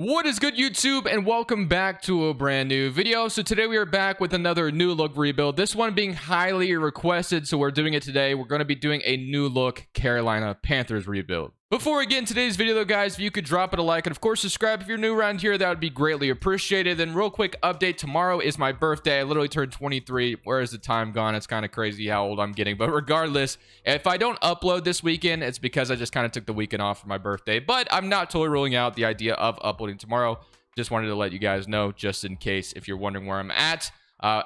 What is good, YouTube, and welcome back to a brand new video. So today we are back with another new look rebuild, this one being highly requested, so we're doing it today. We're going to be doing a new look Carolina Panthers rebuild. Before we get in today's video though, guys, if you could drop it a like and of course subscribe if you're new around here, that would be greatly appreciated. Then real quick update, tomorrow is my birthday. I literally turned 23. Where is the time gone? It's kind of crazy how old I'm getting, but regardless, if I don't upload this weekend, it's because I just kind of took the weekend off for my birthday. But I'm not totally ruling out the idea of uploading tomorrow. Just wanted to let you guys know, just in case, if you're wondering where I'm at.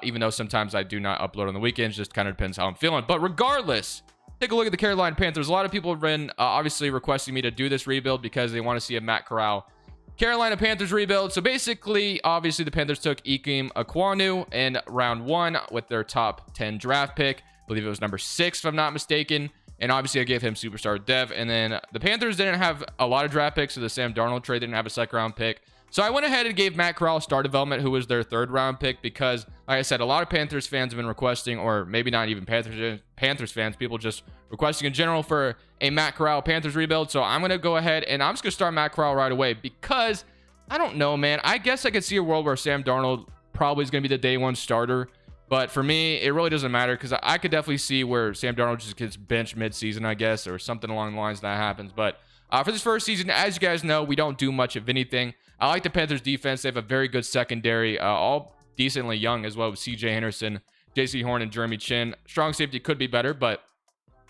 Even though sometimes I do not upload on the weekends, just kind of depends how I'm feeling. But regardless, take a look at the Carolina Panthers. A lot of people have been obviously requesting me to do this rebuild because they want to see a Matt Corral Carolina Panthers rebuild. So basically, obviously, the Panthers took Ikem Ekwonu in round 1 with their top 10 draft pick. I believe it was number 6, if I'm not mistaken. And obviously, I gave him superstar dev. And then the Panthers didn't have a lot of draft picks, so the Sam Darnold trade didn't have a second round pick. So I went ahead and gave Matt Corral star development, who was their 3rd round pick, because, like I said, a lot of Panthers fans have been requesting, or maybe not even Panthers fans, people just requesting in general for a Matt Corral Panthers rebuild. So I'm going to go ahead and I'm just going to start Matt Corral right away because, I don't know, man. I guess I could see a world where Sam Darnold probably is going to be the day 1 starter. But for me, it really doesn't matter because I could definitely see where Sam Darnold just gets benched mid-season, I guess, or something along the lines that happens. But for this first season, as you guys know, we don't do much of anything. I like the Panthers defense. They have a very good secondary, all decently young as well, with CJ Henderson, JC Horn, and Jeremy Chin. Strong safety could be better, but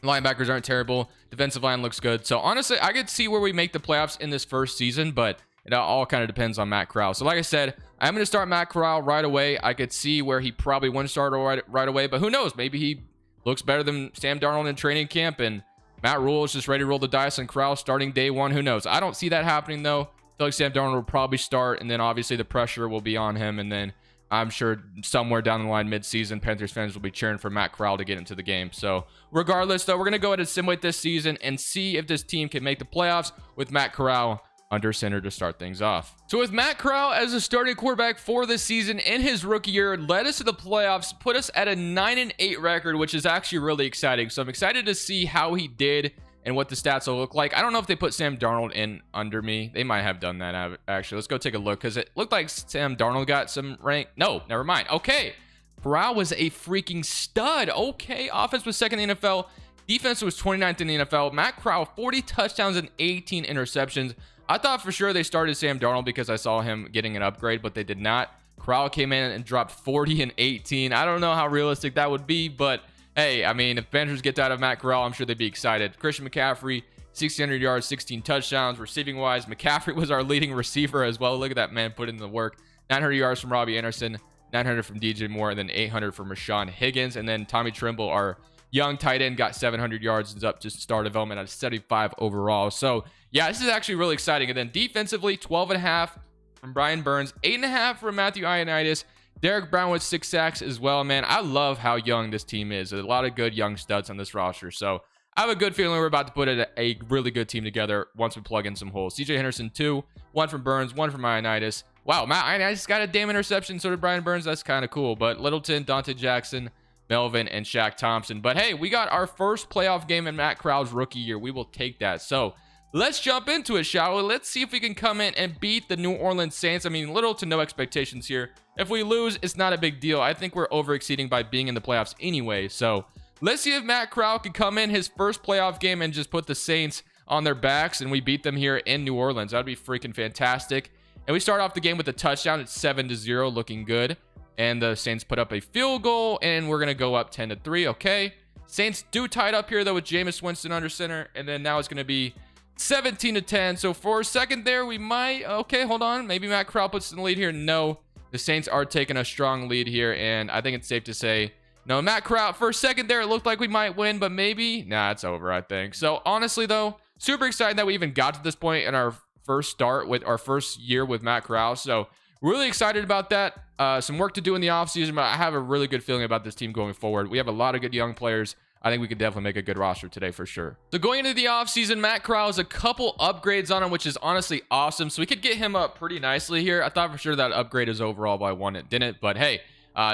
linebackers aren't terrible. Defensive line looks good. So honestly, I could see where we make the playoffs in this first season, but it all kind of depends on Matt Corral. So like I said, I'm going to start Matt Corral right away. I could see where he probably wouldn't start right away, but who knows? Maybe he looks better than Sam Darnold in training camp, and Matt Rule is just ready to roll the dice on Corral starting day 1. Who knows? I don't see that happening, though. I feel like Sam Darnold will probably start, and then obviously the pressure will be on him, and then I'm sure somewhere down the line mid-season, Panthers fans will be cheering for Matt Corral to get into the game. So regardless, though, we're going to go ahead and simulate this season and see if this team can make the playoffs with Matt Corral under center to start things off. So with Matt Corral as a starting quarterback for this season in his rookie year, led us to the playoffs, put us at a 9-8 record, which is actually really exciting. So I'm excited to see how he did and what the stats will look like. I don't know if they put Sam Darnold in under me. They might have done that, actually. Let's go take a look, because it looked like Sam Darnold got some rank. No, never mind. Okay, Corral was a freaking stud. Okay, offense was 2nd in the NFL. Defense was 29th in the NFL. Matt Corral, 40 touchdowns and 18 interceptions. I thought for sure they started Sam Darnold because I saw him getting an upgrade, but they did not. Corral came in and dropped 40 and 18. I don't know how realistic that would be, but hey, I mean, if Panthers get that out of Matt Corral, I'm sure they'd be excited. Christian McCaffrey, 1,600 yards, 16 touchdowns. Receiving wise, McCaffrey was our leading receiver as well. Look at that man put in the work. 900 yards from Robbie Anderson, 900 from DJ Moore, and then 800 from Rashawn Higgins. And then Tommy Trimble, our young tight end, got 700 yards and is up to star development at 75 overall. So yeah, this is actually really exciting. And then defensively, 12.5 from Brian Burns, 8.5 from Matthew Ioannidis. Derek Brown with 6 sacks as well, man. I love how young this team is. There's a lot of good young studs on this roster. So I have a good feeling we're about to put a really good team together once we plug in some holes. CJ Henderson, 2. 1 from Burns, 1 from Ioannidis. Wow, Matt Ioannidis got a damn interception. So did Brian Burns. That's kind of cool. But Littleton, Dante Jackson, Melvin, and Shaq Thompson. But hey, we got our first playoff game in Matt Corral's rookie year. We will take that. So let's jump into it, shall we? Let's see if we can come in and beat the New Orleans Saints. I mean, little to no expectations here. If we lose, it's not a big deal. I think we're over-exceeding by being in the playoffs anyway. So let's see if Matt Corral can come in his first playoff game and just put the Saints on their backs and we beat them here in New Orleans. That would be freaking fantastic. And we start off the game with a touchdown. It's 7-0, looking good. And the Saints put up a field goal, and we're going to go up 10-3. Okay. Saints do tie it up here, though, with Jameis Winston under center. And then now it's going to be 17-10. So for a second there, we might... Okay, hold on. Maybe Matt Corral puts in the lead here. No. The Saints are taking a strong lead here, and I think it's safe to say, no, Matt Corral, for a second there, it looked like we might win, but maybe, nah, it's over, I think. So honestly, though, super excited that we even got to this point in our first start with our first year with Matt Corral. So really excited about that. Some work to do in the offseason, but I have a really good feeling about this team going forward. We have a lot of good young players. I think we could definitely make a good roster today for sure. So going into the offseason, Matt Corral has a couple upgrades on him, which is honestly awesome. So we could get him up pretty nicely here. I thought for sure that upgrade is overall by 1. It didn't, but hey,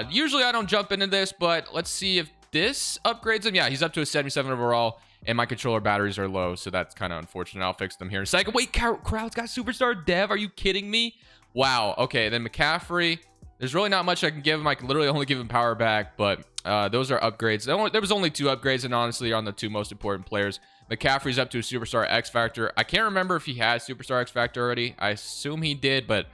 usually I don't jump into this, but let's see if this upgrades him. Yeah, he's up to a 77 overall, and my controller batteries are low, so that's kind of unfortunate. I'll fix them here in a second. Wait, Crowd's got superstar dev. Are you kidding me? Wow. Okay, then McCaffrey. There's really not much I can give him. I can literally only give him power back, but those are upgrades. There was only 2 upgrades, and honestly, on the 2 most important players. McCaffrey's up to a superstar X Factor. I can't remember if he has superstar X Factor already. I assume he did, but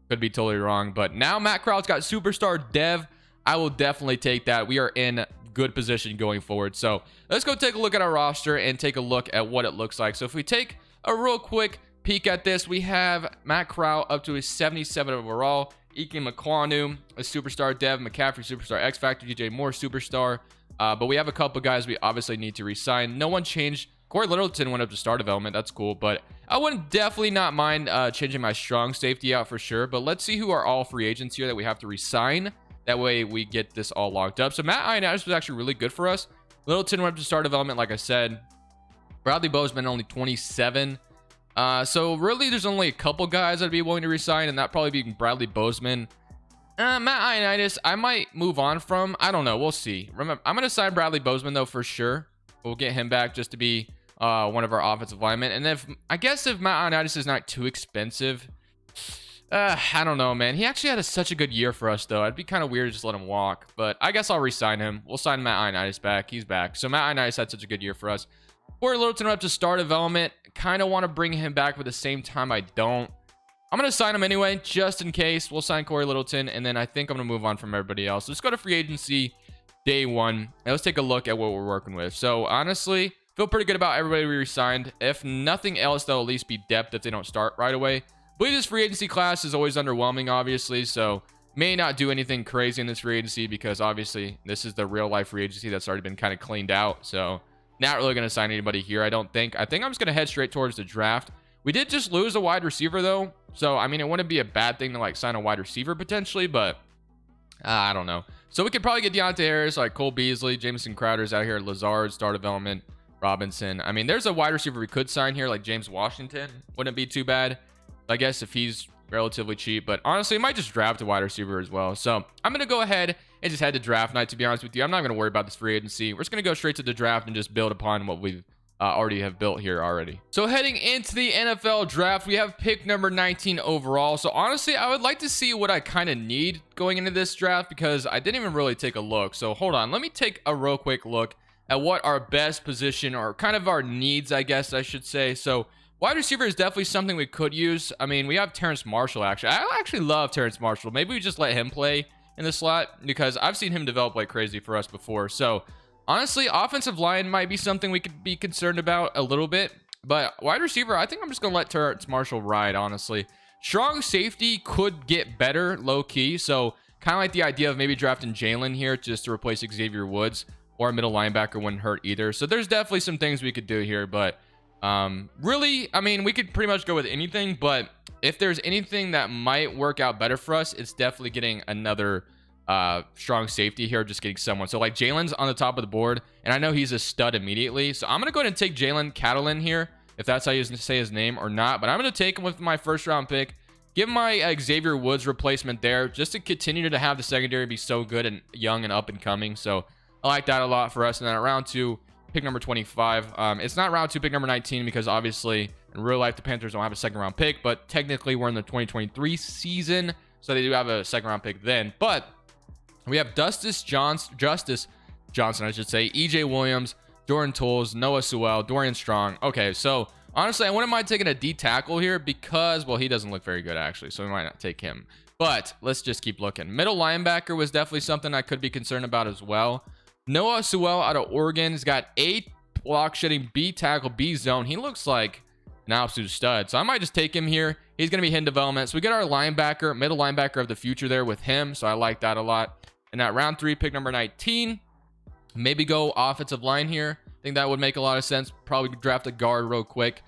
could be totally wrong. But now Matt Crowd's got superstar dev. I will definitely take that. We are in good position going forward. So let's go take a look at our roster and take a look at what it looks like. So if we take a real quick peek at this, we have Matt Crowd up to a 77 overall. Ike McQuanu, a superstar dev. McCaffrey, superstar X Factor. DJ Moore, superstar. But we have a couple guys we obviously need to resign. No one changed. Corey Littleton went up to star development. That's cool. But I wouldn't definitely not mind changing my strong safety out for sure. But let's see who are all free agents here that we have to resign. That way we get this all locked up. So Matt Ioannidis was actually really good for us. Littleton went up to star development, like I said. Bradley Bozeman only 27. So really there's only a couple guys I'd be willing to resign, and that probably be Bradley Bozeman. Matt Ioannidis, I might move on from. I don't know. We'll see. Remember, I'm going to sign Bradley Bozeman, though, for sure. We'll get him back just to be one of our offensive linemen. And I guess if Matt Ioannidis is not too expensive, I don't know, man. He actually had such a good year for us, though. It'd be kind of weird to just let him walk. But I guess I'll re-sign him. We'll sign Matt Ioannidis back. He's back. So Matt Ioannidis had such a good year for us. Corey Littleton up to star development. Kind of want to bring him back, but at the same time, I don't. I'm going to sign him anyway, just in case. We'll sign Corey Littleton, and then I think I'm going to move on from everybody else. Let's go to free agency day 1. And let's take a look at what we're working with. So, honestly, feel pretty good about everybody we re-signed. If nothing else, they'll at least be depth if they don't start right away. I believe this free agency class is always underwhelming, obviously, so may not do anything crazy in this free agency because, obviously, this is the real-life free agency that's already been kind of cleaned out. So, not really going to sign anybody here, I don't think. I think I'm just going to head straight towards the draft. We did just lose a wide receiver, though. So, I mean, it wouldn't be a bad thing to, like, sign a wide receiver potentially, but I don't know. So, we could probably get Deontay Harris, like Cole Beasley, Jamison Crowder's out here, Lazard, star development, Robinson. I mean, there's a wide receiver we could sign here, like James Washington. Wouldn't be too bad, I guess, if he's relatively cheap. But, honestly, I might just draft a wide receiver as well. So, I'm going to go ahead and just head to draft night, to be honest with you. I'm not going to worry about this free agency. We're just going to go straight to the draft and just build upon what we've already have built here already. So heading into the NFL draft, we have pick number 19 overall. So honestly, I would like to see what I kind of need going into this draft because I didn't even really take a look. So hold on, let me take a real quick look at what our best position or kind of our needs, I guess I should say. So wide receiver is definitely something we could use. I mean, we have Terrence Marshall actually. I actually love Terrence Marshall. Maybe we just let him play in the slot because I've seen him develop like crazy for us before. So honestly, offensive line might be something we could be concerned about a little bit. But wide receiver, I think I'm just going to let Terrence Marshall ride, honestly. Strong safety could get better, low-key. So kind of like the idea of maybe drafting Jalen here just to replace Xavier Woods, or a middle linebacker wouldn't hurt either. So there's definitely some things we could do here. But really, I mean, we could pretty much go with anything. But if there's anything that might work out better for us, it's definitely getting another strong safety here, just getting someone. So like Jalen's on the top of the board, and I know he's a stud immediately. So I'm going to go ahead and take Jalen Catalan here, if that's how you say his name or not. But I'm going to take him with my first round pick. Give my Xavier Woods replacement there just to continue to have the secondary be so good and young and up and coming. So I like that a lot for us. And then at round 2, pick number 25. It's not round 2, pick number 19, because obviously in real life the Panthers don't have a second round pick. But technically we're in the 2023 season, so they do have a second round pick then. But we have Justice Johnson, I should say, EJ Williams, Jordan Tools, Noah Sewell, Dorian Strong. Okay, so honestly, I wouldn't mind taking a D tackle here because, well, he doesn't look very good actually, so we might not take him. But let's just keep looking. Middle linebacker was definitely something I could be concerned about as well. Noah Sewell out of Oregon. He's got 8 block shedding, B tackle, B zone. He looks like an absolute stud, so I might just take him here. He's going to be in development. So we get our linebacker, middle linebacker of the future there with him, so I like that a lot. And at round 3, pick number 19, maybe go offensive line here. I think that would make a lot of sense. Probably draft a guard real quick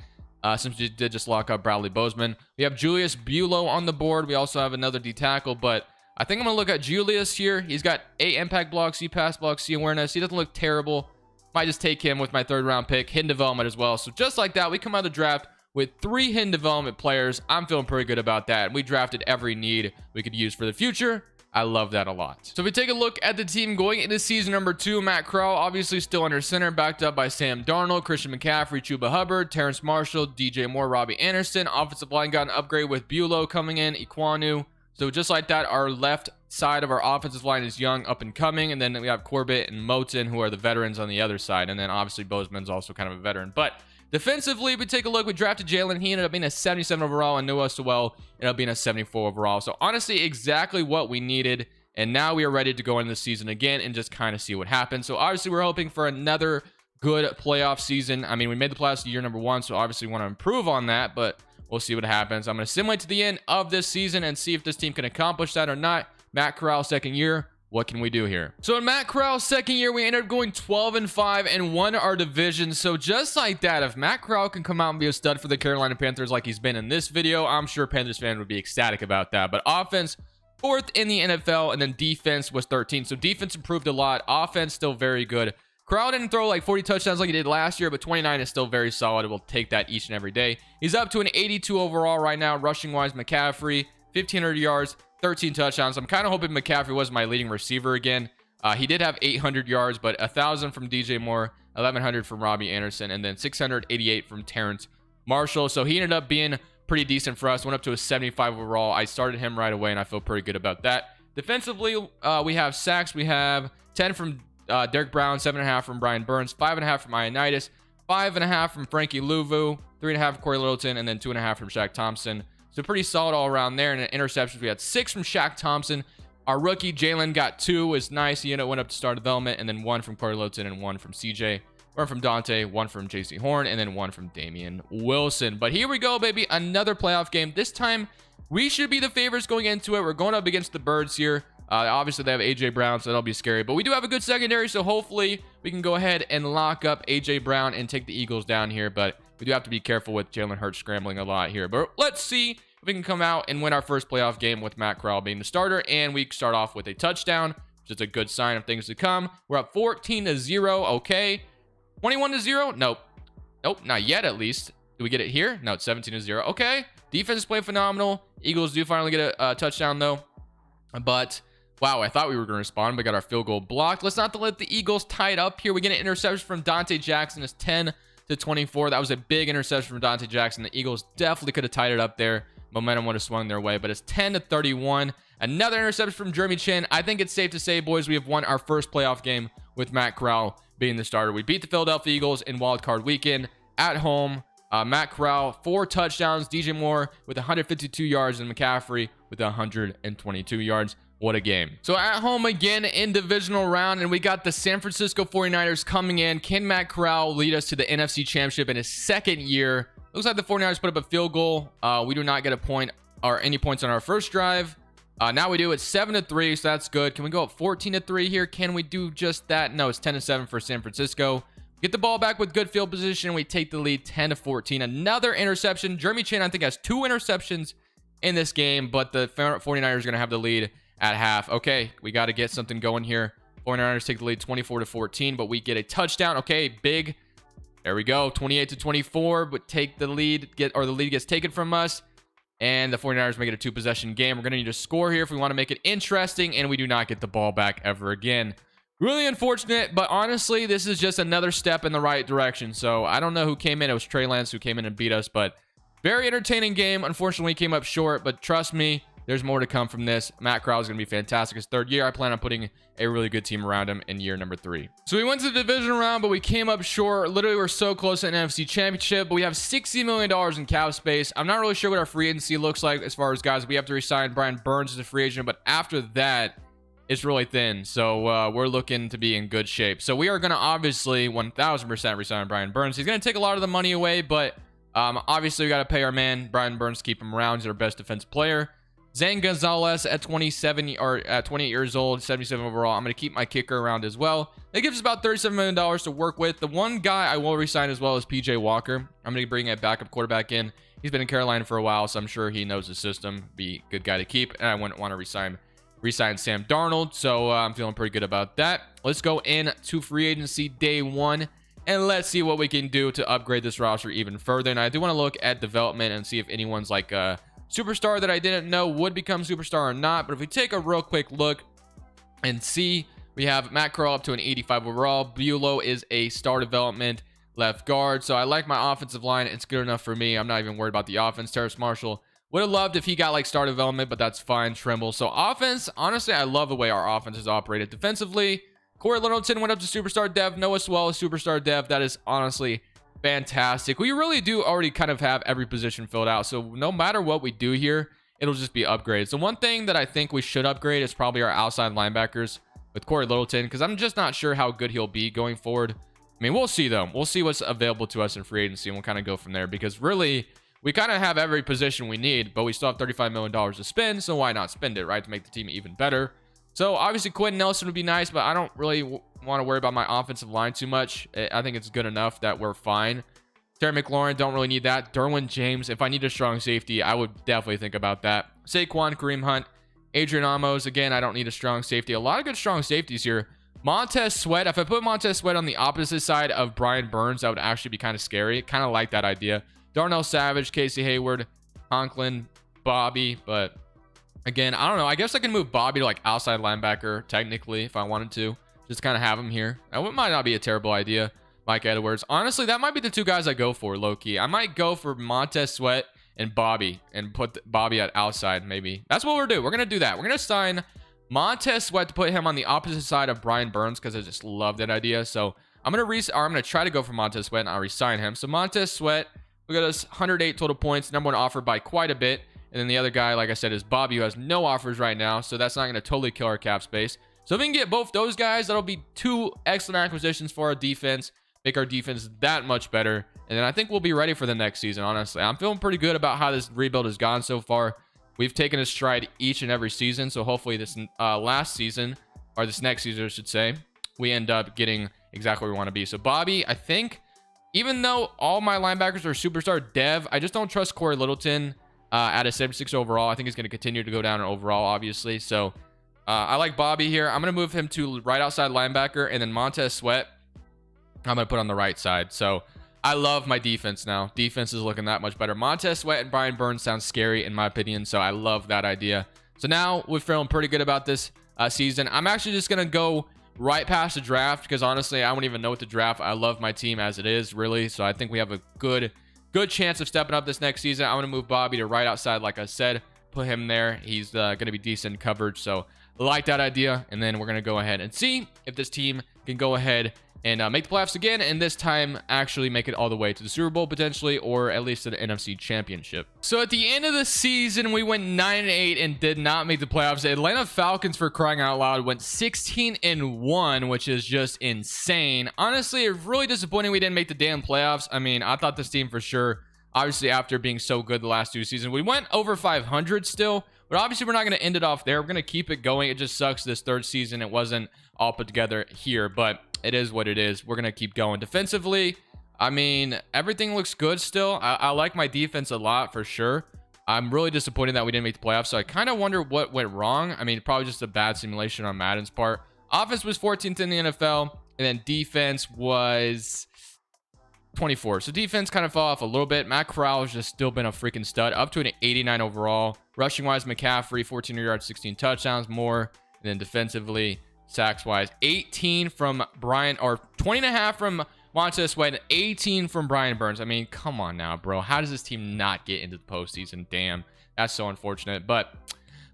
since we did just lock up Bradley Bozeman. We have Julius Buelow on the board. We also have another D tackle, but I think I'm going to look at Julius here. He's got 8 impact blocks, C pass blocks, C awareness. He doesn't look terrible. Might just take him with my 3rd round pick. Hidden development as well. So just like that, we come out of the draft with 3 hidden development players. I'm feeling pretty good about that. We drafted every need we could use for the future. I love that a lot. So if we take a look at the team going into season number 2, Matt Corral obviously still under center, backed up by Sam Darnold, Christian McCaffrey, Chuba Hubbard, Terrence Marshall, DJ Moore, Robbie Anderson. Offensive line got an upgrade with Bulow coming in, Iquanu. So just like that, our left side of our offensive line is young, up and coming. And then we have Corbett and Moten, who are the veterans on the other side. And then obviously Bozeman's also kind of a veteran. But defensively, we take a look. We drafted Jalen. He ended up being a 77 overall, and Noah Sewell ended up being a 74 overall. So honestly, exactly what we needed. And now we are ready to go into the season again and just kind of see what happens. So obviously, we're hoping for another good playoff season. I mean, we made the playoffs year number 1, so obviously we want to improve on that, but we'll see what happens. I'm going to simulate to the end of this season and see if this team can accomplish that or not. Matt Corral, second year. What can we do here? So in Matt Corral's second year, we ended up going 12-5 and won our division. So just like that, if Matt Corral can come out and be a stud for the Carolina Panthers like he's been in this video, I'm sure Panthers fans would be ecstatic about that. But offense, 4th in the NFL, and then defense was 13. So defense improved a lot. Offense still very good. Corral didn't throw like 40 touchdowns like he did last year, but 29 is still very solid. We'll take that each and every day. He's up to an 82 overall right now. Rushing wise, McCaffrey, 1,500 yards, 13 touchdowns. I'm kind of hoping McCaffrey was my leading receiver again. He did have 800 yards, but 1,000 from DJ Moore, 1,100 from Robbie Anderson, and then 688 from Terrence Marshall. So he ended up being pretty decent for us. Went up to a 75 overall. I started him right away, and I feel pretty good about that. Defensively, we have sacks. We have 10 from Derek Brown, 7.5 from Brian Burns, 5.5 from Ioannidis, 5.5 from Frankie Louvu, 3.5 from Corey Littleton, and then 2.5 from Shaq Thompson. So pretty solid all around there. And in interceptions, we had 6 from Shaq Thompson. Our rookie, Jalen, got 2. Was nice. He went up to star development. And then 1 from Corey Littleton and 1 from CJ. 1 from Dante, 1 from JC Horn, and then 1 from Damian Wilson. But here we go, baby. Another playoff game. This time, we should be the favorites going into it. We're going up against the Birds here. Obviously, they have A.J. Brown, so that'll be scary. But we do have a good secondary, so hopefully we can go ahead and lock up A.J. Brown and take the Eagles down here. But we do have to be careful with Jalen Hurts scrambling a lot here. But let's see if we can come out and win our first playoff game with Matt Corral being the starter. And we start off with a touchdown, which is a good sign of things to come. We're up 14-0. Okay. 21-0? Nope. Nope, not yet at least. Do we get it here? No, it's 17-0. Okay. Defense play phenomenal. Eagles do finally get a touchdown, though. But wow, I thought we were going to respond, but got our field goal blocked. Let's not let the Eagles tie it up here. We get an interception from Dante Jackson. It's 10-24. That was a big interception from Dante Jackson. The Eagles definitely could have tied it up there. Momentum would have swung their way, but it's 10-31. Another interception from Jeremy Chin. I think it's safe to say, boys, we have won our first playoff game with Matt Corral being the starter. We beat the Philadelphia Eagles in Wild Card Weekend at home. Matt Corral, 4 touchdowns. DJ Moore with 152 yards, and McCaffrey with 122 yards. What a game. So at home again in divisional round, and we got the San Francisco 49ers coming in. Can Matt Corral lead us to the NFC Championship in his second year? Looks like the 49ers put up a field goal. We do not get a point or any points on our first drive. Now we do. It's 7-3, so that's good. Can we go up 14-3 here? Can we do just that? No, it's 10-7 for San Francisco. Get the ball back with good field position. We take the lead 10-14. Another interception. Jeremy Chin, I think, has 2 interceptions in this game, but the 49ers are going to have the lead at half. Okay, we got to get something going here. 49ers take the lead 24-14, but we get a touchdown. Okay, big. There we go. 28-24, but take the lead, the lead gets taken from us. And the 49ers make it a 2-possession game. We're going to need to score here if we want to make it interesting, and we do not get the ball back ever again. Really unfortunate, but honestly, this is just another step in the right direction. So I don't know who came in. It was Trey Lance who came in and beat us, but very entertaining game. Unfortunately, came up short, but trust me, there's more to come from this. Matt Corral is going to be fantastic his third year. I plan on putting a really good team around him in year number 3. So we went to the division round, but we came up short. Literally, we're so close to an NFC Championship, but we have $60 million in cap space. I'm not really sure what our free agency looks like as far as guys. We have to resign Brian Burns as a free agent, but after that, it's really thin. So we're looking to be in good shape. So we are going to obviously 1000% resign Brian Burns. He's going to take a lot of the money away, but obviously we got to pay our man Brian Burns, keep him around. He's our best defensive player. Zane Gonzalez at 27 or at 28 years old, 77 overall. I'm going to keep my kicker around as well. That gives us about $37 million to work with. The one guy I will resign as well is PJ Walker. I'm going to bring a backup quarterback in. He's been in Carolina for a while, so I'm sure he knows the system. Be a good guy to keep. And I wouldn't want to resign Sam Darnold, so I'm feeling pretty good about that. Let's go into free agency day 1, and let's see what we can do to upgrade this roster even further. And I do want to look at development and see if anyone's like superstar that I didn't know would become superstar or not. But if we take a real quick look and see, we have Matt Corral up to an 85 overall. Bulow is a star development left guard. So I like my offensive line. It's good enough for me. I'm not even worried about the offense. Terrace Marshall would have loved if he got like star development, but that's fine. Trimble. So offense, honestly, I love the way our offense is operated. Defensively, Corey Littleton went up to superstar dev. Noah Swell is superstar dev. That is honestly fantastic. We really do already kind of have every position filled out. So no matter what we do here, it'll just be upgrades. So one thing that I think we should upgrade is probably our outside linebackers with Corey Littleton, because I'm just not sure how good he'll be going forward. I mean, we'll see though. We'll see what's available to us in free agency, and we'll kind of go from there, because really we kind of have every position we need, but we still have $35 million to spend. So why not spend it, right? To make the team even better. So obviously Quentin Nelson would be nice, but I don't really want to worry about my offensive line too much. I think it's good enough that we're fine. Terry McLaurin, don't really need that. Derwin James, if I need a strong safety, I would definitely think about that. Saquon, Kareem Hunt, Adrian Amos, again, I don't need a strong safety. A lot of good strong safeties here. Montez Sweat, if I put Montez Sweat on the opposite side of Brian Burns, that would actually be kind of scary. Kind of like that idea. Darnell Savage, Casey Hayward, Conklin, Bobby, but again, I don't know. I guess I can move Bobby to like outside linebacker technically if I wanted to. Just kind of have him here. That might not be a terrible idea. Mike Edwards. Honestly, that might be the two guys I go for, low-key. I might go for Montez Sweat and Bobby and put Bobby at outside maybe. That's what we're doing. We're going to do that. We're going to sign Montez Sweat to put him on the opposite side of Brian Burns, because I just love that idea. So I'm going to try to go for Montez Sweat, and I'll resign him. So Montez Sweat, we got us 108 total points, number one offer by quite a bit. And then the other guy, like I said, is Bobby, who has no offers right now. So that's not going to totally kill our cap space. So if we can get both those guys, that'll be two excellent acquisitions for our defense. Make our defense that much better. And then I think we'll be ready for the next season, honestly. I'm feeling pretty good about how this rebuild has gone so far. We've taken a stride each and every season. So hopefully this last season, or this next season, I should say, we end up getting exactly where we want to be. So Bobby, I think, even though all my linebackers are superstar dev, I just don't trust Corey Littleton at a 76 overall. I think he's going to continue to go down in overall, obviously. So I like Bobby here. I'm going to move him to right outside linebacker, and then Montez Sweat I'm going to put on the right side. So I love my defense now. Defense is looking that much better. Montez Sweat and Brian Burns sounds scary in my opinion, so I love that idea. So now we're feeling pretty good about this season. I'm actually just going to go right past the draft, because honestly, I don't even know what to draft. I love my team as it is, really. So I think we have a good chance of stepping up this next season. I'm going to move Bobby to right outside, like I said. Put him there. He's going to be decent coverage. So I like that idea. And then we're going to go ahead and see if this team can go ahead and make the playoffs again, and this time actually make it all the way to the Super Bowl potentially, or at least to the NFC Championship. So at the end of the season, we went 9-8 and did not make the playoffs. The Atlanta Falcons, for crying out loud, went 16-1, which is just insane. Honestly, it's really disappointing we didn't make the damn playoffs. I mean, I thought this team for sure, obviously after being so good the last two seasons, we went over 500 still, but obviously we're not going to end it off there. We're going to keep it going. It just sucks this third season it wasn't all put together here, but it is what it is. We're going to keep going. Defensively, I mean, everything looks good still. I like my defense a lot for sure. I'm really disappointed that we didn't make the playoffs, so I kind of wonder what went wrong. I mean, probably just a bad simulation on Madden's part. Offense was 14th in the NFL, and then defense was 24. So defense kind of fell off a little bit. Matt Corral has just still been a freaking stud, up to an 89 overall. Rushing wise, McCaffrey, 14 yards, 16 touchdowns more. And then defensively, sacks wise, 18 from Brian, or 20.5 from Montez Sweat, and 18 from Brian Burns. I mean, come on now, bro. How does this team not get into the postseason? Damn, that's so unfortunate. But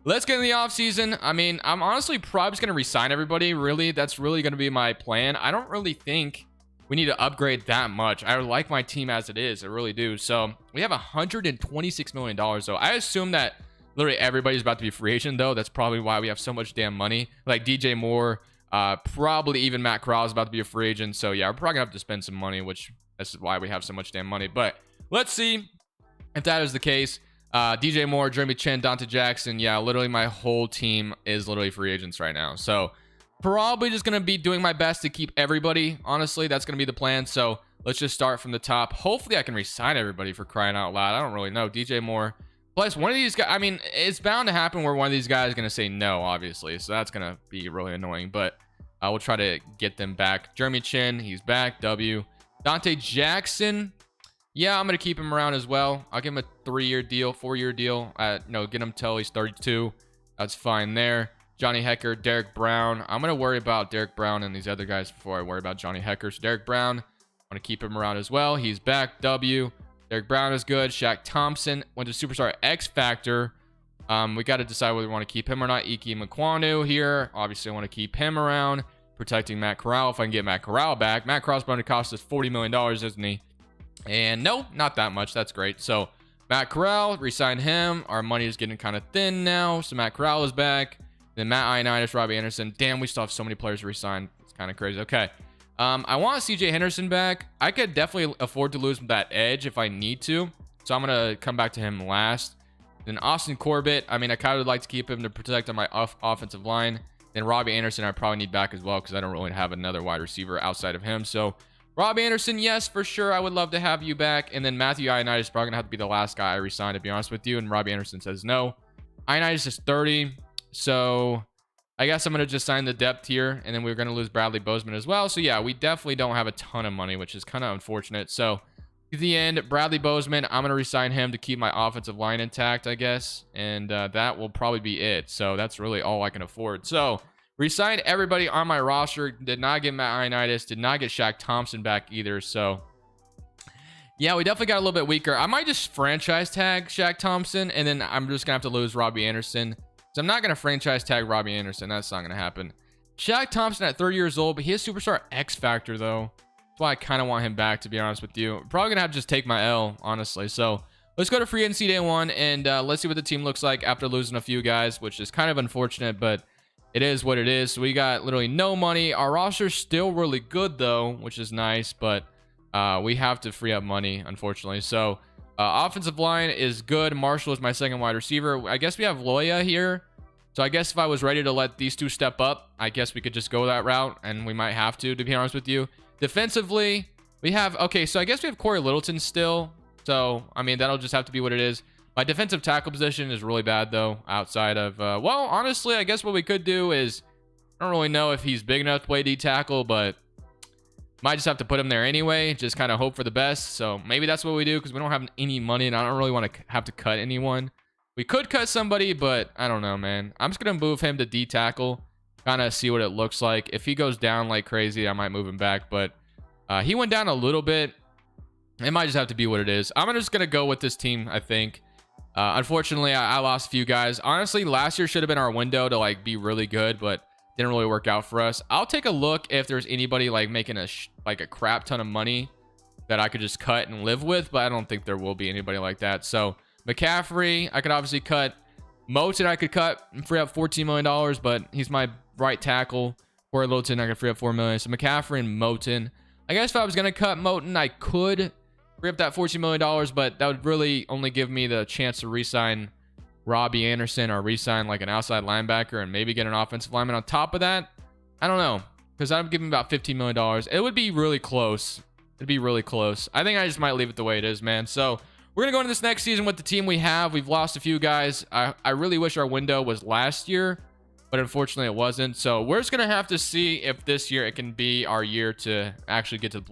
let's get in the offseason. I mean, I'm honestly probably just going to resign everybody. Really, that's really going to be my plan. I don't really think we need to upgrade that much. I like my team as it is. I really do. So we have $126 million, though. I assume that literally everybody's about to be free agent, though. That's probably why we have so much damn money. Like DJ Moore, probably even Matt Corral is about to be a free agent. So yeah, we're probably gonna have to spend some money, which this is why we have so much damn money. But let's see if that is the case. DJ Moore, Jeremy Chin, Dante Jackson. Yeah, literally my whole team is literally free agents right now. So probably just gonna be doing my best to keep everybody. Honestly, that's gonna be the plan. So let's just start from the top. Hopefully I can resign everybody, for crying out loud. I don't really know. DJ Moore. Plus, one of these guys, I mean, it's bound to happen where one of these guys is going to say no, obviously. So that's going to be really annoying. But I will try to get them back. Jeremy Chin, he's back. W. Dante Jackson. Yeah, I'm going to keep him around as well. I'll give him a 3-year deal, 4-year deal. Get him till he's 32. That's fine there. Johnny Hecker, Derek Brown. I'm going to worry about Derek Brown and these other guys before I worry about Johnny Hecker. So Derek Brown, I want to keep him around as well. He's back. W. Derek Brown is good. Shaq Thompson went to Superstar X Factor. We got to decide whether we want to keep him or not. Iki Mekwanu here. Obviously, I want to keep him around. Protecting Matt Corral if I can get Matt Corral back. Matt Corral's going to cost us $40 million, isn't he? And no, not that much. That's great. So Matt Corral, resign him. Our money is getting kind of thin now. So Matt Corral is back. Then Matt Ioannidis, Robbie Anderson. Damn, we still have so many players to resign. It's kind of crazy. Okay. I want CJ Henderson back. I could definitely afford to lose that edge if I need to. So I'm going to come back to him last. Then Austin Corbett. I mean, I kind of would like to keep him to protect on my offensive line. Then Robbie Anderson, I probably need back as well because I don't really have another wide receiver outside of him. So Robbie Anderson, yes, for sure. I would love to have you back. And then Matthew Ioannidis is probably going to have to be the last guy I resign, to be honest with you. And Robbie Anderson says no. Ioannidis is 30. So I guess I'm going to just sign the depth here. And then we're going to lose Bradley Bozeman as well. So yeah, we definitely don't have a ton of money, which is kind of unfortunate. So at the end, Bradley Bozeman, I'm going to resign him to keep my offensive line intact, I guess. And that will probably be it. So that's really all I can afford. So resigned everybody on my roster. Did not get Matt Ioannidis. Did not get Shaq Thompson back either. So yeah, we definitely got a little bit weaker. I might just franchise tag Shaq Thompson. And then I'm just going to have to lose Robbie Anderson. So I'm not going to franchise tag Robbie Anderson. That's not going to happen. Shaq Thompson at 30 years old. But he has Superstar X Factor though. That's why I kind of want him back, to be honest with you. Probably gonna have to just take my L, honestly. So let's go to free agency day 1 and let's see what the team looks like after losing a few guys, which is kind of unfortunate, but it is what it is. So we got literally no money. Our roster's still really good though, which is nice, but we have to free up money, unfortunately. So offensive line is good. Marshall is my second wide receiver. I guess we have Loya here. So I guess if I was ready to let these two step up, I guess we could just go that route, and we might have to be honest with you. Defensively, we have, okay, so I guess we have Corey Littleton still. So, I mean, that'll just have to be what it is. My defensive tackle position is really bad, though, outside of, well, honestly, I guess what we could do is, I don't really know if he's big enough to play D-tackle, but might just have to put him there anyway, just kind of hope for the best. So maybe that's what we do, because we don't have any money, and I don't really want to have to cut anyone. We could cut somebody, but I don't know, man. I'm just going to move him to D-tackle. Kind of see what it looks like. If he goes down like crazy, I might move him back, but he went down a little bit. It might just have to be what it is. I'm just gonna go with this team, I think. Unfortunately, I lost a few guys. Honestly, last year should have been our window to like be really good, but didn't really work out for us. I'll take a look if there's anybody like making a crap ton of money that I could just cut and live with, but I don't think there will be anybody like that. So McCaffrey, I could obviously cut. Moton, I could cut and free up $14 million, but he's my right tackle. Corey Littleton, I could free up $4 million. So McCaffrey and Moton. I guess if I was going to cut Moton, I could free up that $14 million, but that would really only give me the chance to re-sign Robbie Anderson or re-sign like an outside linebacker and maybe get an offensive lineman on top of that. I don't know, because I'm giving about $15 million. It would be really close. It'd be really close. I think I just might leave it the way it is, man. So we're going to go into this next season with the team we have. We've lost a few guys. I really wish our window was last year, but unfortunately it wasn't. So we're just going to have to see if this year it can be our year to actually get to,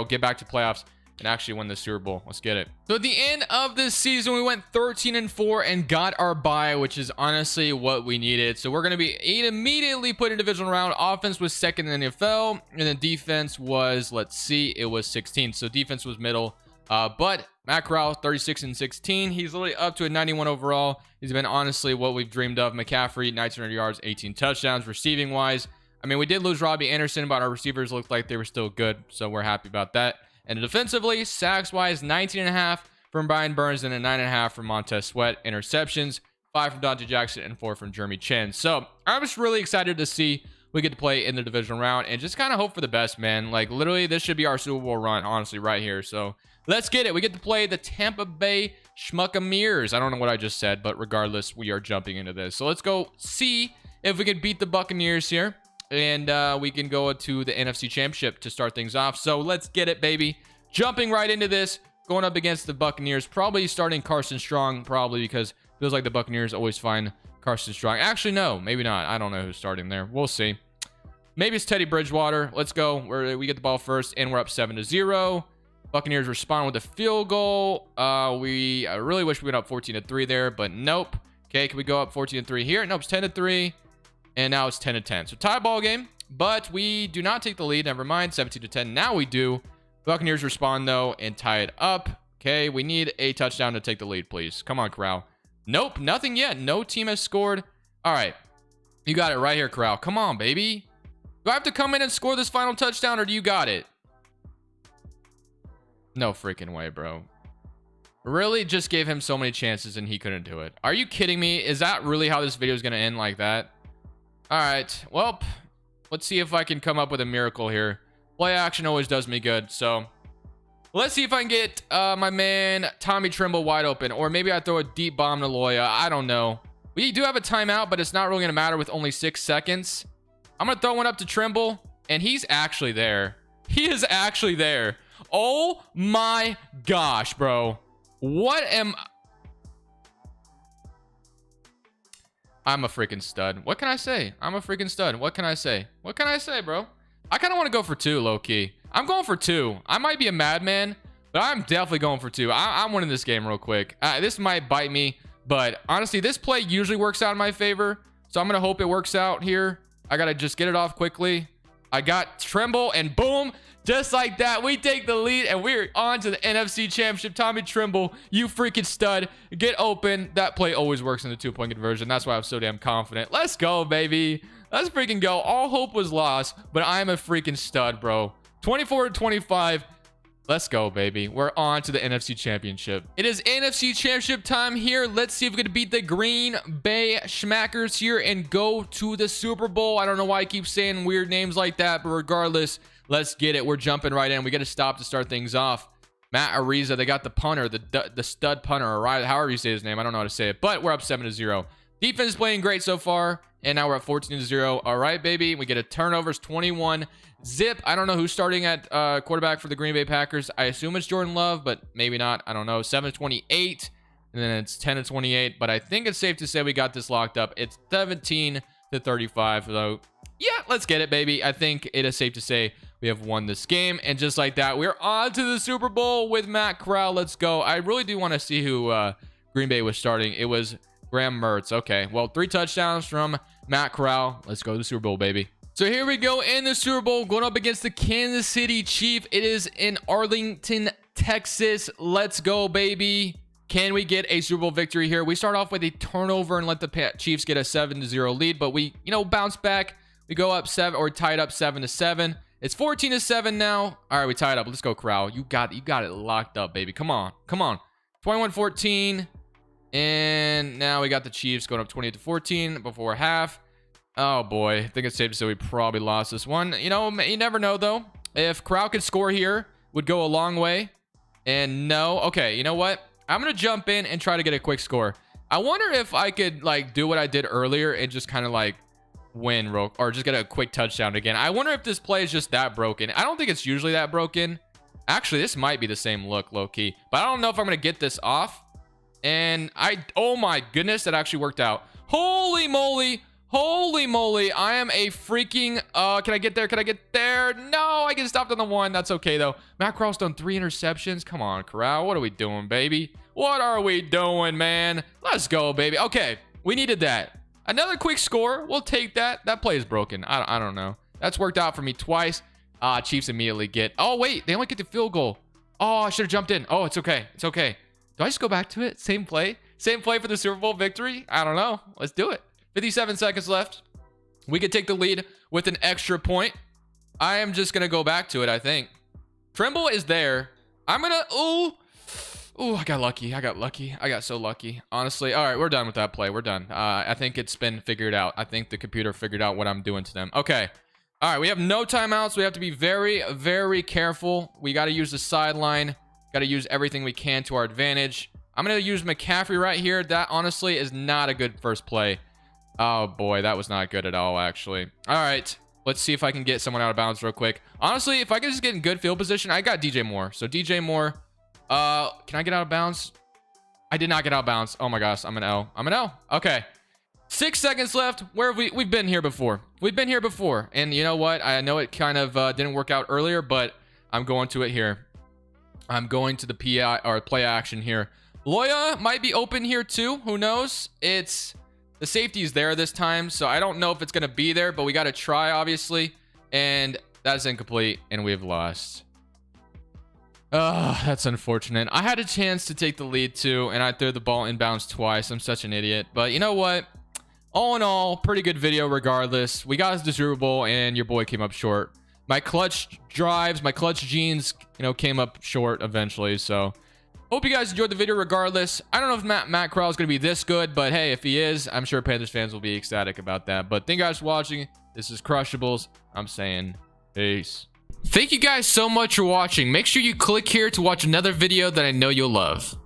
get back to playoffs and actually win the Super Bowl. Let's get it. So at the end of this season, we went 13-4 and got our bye, which is honestly what we needed. So we're going to be immediately put in divisional round. Offense was second in the NFL, and then defense was, let's see, it was 16th. So defense was middle. But Matt Corral, 36-16. He's literally up to a 91 overall. He's been honestly what we've dreamed of. McCaffrey, 1900 yards, 18 touchdowns. Receiving wise, I mean, we did lose Robbie Anderson, but our receivers looked like they were still good. So we're happy about that. And defensively, sacks wise, 19.5 from Brian Burns and a 9.5 from Montez Sweat. Interceptions, 5 from Dante Jackson and 4 from Jeremy Chin. So I'm just really excited to see we get to play in the divisional round and just kind of hope for the best, man. Like literally, this should be our Super Bowl run, honestly, right here. So let's get it. We get to play the Tampa Bay Schmuckameers. I don't know what I just said, but regardless, we are jumping into this. So let's go see if we can beat the Buccaneers here. And we can go to the NFC Championship to start things off. So let's get it, baby. Jumping right into this. Going up against the Buccaneers. Probably starting Carson Strong, probably, because it feels like the Buccaneers always find Carson Strong. Actually, no. Maybe not. I don't know who's starting there. We'll see. Maybe it's Teddy Bridgewater. Let's go. We get the ball first, and we're up 7-0. Buccaneers respond with a field goal. I really wish we went up 14-3 there, but nope. Okay, can we go up 14-3 here? Nope, it's 10-3. And now it's 10-10. So tie ball game, but we do not take the lead. Never mind, 17-10. Now we do. Buccaneers respond though and tie it up. Okay, we need a touchdown to take the lead, please. Come on, Corral. Nope, nothing yet. No team has scored. All right, you got it right here, Corral. Come on, baby. Do I have to come in and score this final touchdown, or do you got it? No freaking way, bro. Really just gave him so many chances and he couldn't do it. Are you kidding me? Is that really how this video is going to end, like that? All right, well, let's see if I can come up with a miracle here. Play action always does me good, so let's see if I can get my man Tommy Trimble wide open, or maybe I throw a deep bomb to Loya. I don't know. We do have a timeout, but it's not really going to matter with only 6 seconds. I'm going to throw one up to Trimble, and he's actually there. He is actually there. Oh my gosh, bro. I'm a freaking stud. What can I say? I'm a freaking stud. What can I say? What can I say, bro? I kind of want to go for 2, low-key. I'm going for 2. I might be a madman, but I'm definitely going for 2. I'm winning this game real quick. This might bite me, but honestly, this play usually works out in my favor, so I'm going to hope it works out here. I got to just get it off quickly. I got Trimble, and boom, just like that, we take the lead, and we're on to the NFC Championship. Tommy Trimble, you freaking stud. Get open. That play always works in the 2-point conversion. That's why I'm so damn confident. Let's go, baby. Let's freaking go. All hope was lost, but I'm a freaking stud, bro. 24-25. Let's go, baby. We're on to the NFC Championship. It is NFC Championship time here. Let's see if we can beat the Green Bay Schmackers here and go to the Super Bowl. I don't know why I keep saying weird names like that, but regardless, let's get it. We're jumping right in. We got to stop to start things off. Matt Ariza, they got the punter, the stud punter, or however you say his name. I don't know how to say it, but we're up 7-0. Defense is playing great so far, and now we're at 14-0. All right, baby. We get a turnovers, 21 zip. I don't know who's starting at quarterback for the Green Bay Packers. I assume it's Jordan Love, but maybe not. I don't know. 7-28, and then it's 10-28. But I think it's safe to say we got this locked up. It's 17-35, though. Yeah, let's get it, baby. I think it is safe to say we have won this game. And just like that, we're on to the Super Bowl with Matt Corral. Let's go. I really do want to see who Green Bay was starting. It was Graham Mertz. Okay, well, 3 touchdowns from Matt Corral. Let's go to the Super Bowl, baby. So here we go in the Super Bowl, going up against the Kansas City Chiefs. It is in Arlington, Texas. Let's go, baby. Can we get a Super Bowl victory here? We start off with a turnover and let the Chiefs get a 7-0 lead, but we, bounce back. We go up 7 or tied up 7-7. It's 14-7 now. All right, we tied up. Let's go, Corral. You got it locked up, baby. Come on. 21-14. And now we got the Chiefs going up 28-14 before half. Oh boy, I think it's safe to say we probably lost this one. You never know though. If Corral could score here, would go a long way. And no, okay, you know what? I'm gonna jump in and try to get a quick score. I wonder if I could do what I did earlier and just kind of win or just get a quick touchdown again. I wonder if this play is just that broken. I don't think it's usually that broken. Actually, this might be the same look, low-key. But I don't know if I'm gonna get this off. And oh my goodness, that actually worked out. Holy moly, I am a freaking, can I get there? No, I get stopped on the 1. That's okay though. Matt Corral's done 3 interceptions. Come on, Corral, what are we doing, baby? What are we doing, man? Let's go, baby. Okay, we needed that. Another quick score, we'll take that. That play is broken. I don't know. That's worked out for me twice. Chiefs immediately get, oh wait, they only get the field goal. Oh, I should have jumped in. Oh, it's okay. Do I just go back to it? Same play for the Super Bowl victory? I don't know. Let's do it. 57 seconds left. We could take the lead with an extra point. I am just going to go back to it, I think. Trimble is there. I'm going to... Ooh, I got lucky. I got so lucky. Honestly. All right, we're done with that play. We're done. I think it's been figured out. I think the computer figured out what I'm doing to them. Okay. All right, we have no timeouts. We have to be very, very careful. We got to use the sideline. Got to use everything we can to our advantage. I'm going to use McCaffrey right here. That honestly is not a good first play. Oh boy, that was not good at all, actually. All right, let's see if I can get someone out of bounds real quick. Honestly, if I can just get in good field position, I got DJ Moore. So DJ Moore, can I get out of bounds? I did not get out of bounds. Oh my gosh, I'm an L. Okay. 6 seconds left. Where have we've been here before. And you know what? I know it kind of didn't work out earlier, but I'm going to it here. I'm going to the PI or play action here. Loya might be open here too. Who knows? It's the safety is there this time, so I don't know if it's going to be there, but we got to try, obviously. And that's incomplete, and we've lost. That's unfortunate. I had a chance to take the lead too, and I threw the ball inbounds twice. I'm such an idiot. But you know what? All in all, pretty good video regardless. We got the Super Bowl, and your boy came up short. My clutch drives, my clutch genes, came up short eventually. So hope you guys enjoyed the video regardless. I don't know if Matt Corral is going to be this good, but hey, if he is, I'm sure Panthers fans will be ecstatic about that. But thank you guys for watching. This is Crushables. I'm saying peace. Thank you guys so much for watching. Make sure you click here to watch another video that I know you'll love.